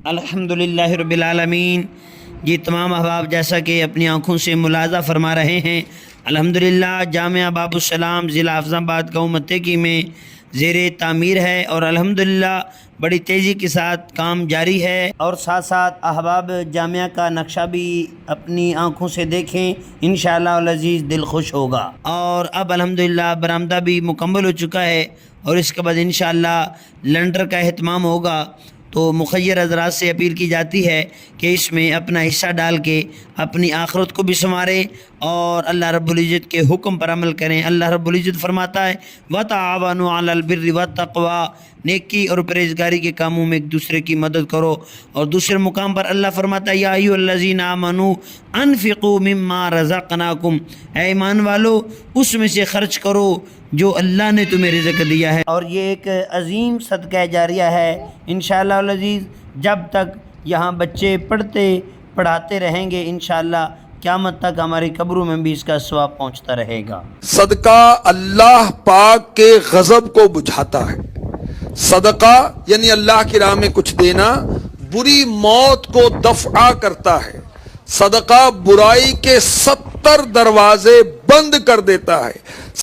الحمدللہ رب العالمین۔ جی تمام احباب جیسا کہ اپنی آنکھوں سے ملاحظہ فرما رہے ہیں، الحمدللہ جامعہ باب السلام ضلع حفظ آباد گاؤں متکی میں زیر تعمیر ہے اور الحمدللہ بڑی تیزی کے ساتھ کام جاری ہے، اور ساتھ ساتھ احباب جامعہ کا نقشہ بھی اپنی آنکھوں سے دیکھیں، انشاءاللہ العزیز دل خوش ہوگا۔ اور اب الحمدللہ برآمدہ بھی مکمل ہو چکا ہے اور اس کے بعد انشاءاللہ لنڈر کا اہتمام ہوگا، تو مخیر حضرات سے اپیل کی جاتی ہے کہ اس میں اپنا حصہ ڈال کے اپنی آخرت کو بھی سنواریں اور اللہ رب العزت کے حکم پر عمل کریں۔ اللہ رب العزت فرماتا ہے وَتَعَاوَنُوا عَلَى الْبِرِّ وَالتَّقْوَىٰ، نیکی اور پرہیزگاری کے کاموں میں ایک دوسرے کی مدد کرو۔ اور دوسرے مقام پر اللہ فرماتا ہے یا ایھا الذین آمنوا انفقوا مما رزقناکم، اے ایمان والو اس میں سے خرچ کرو جو اللہ نے تمہیں رزق دیا ہے۔ اور یہ ایک عظیم صدقہ جاریہ ہے انشاءاللہ العزیز، جب تک یہاں بچے پڑھاتے رہیں گے انشاءاللہ قیامت تک ہماری قبروں میں بھی اس کا ثواب پہنچتا رہے گا۔ صدقہ اللہ پاک کے غضب کو بجھاتا ہے۔ صدقہ یعنی اللہ کی راہ میں کچھ دینا بری موت کو دفع کرتا ہے۔ صدقہ برائی کے 70 دروازے بند کر دیتا ہے۔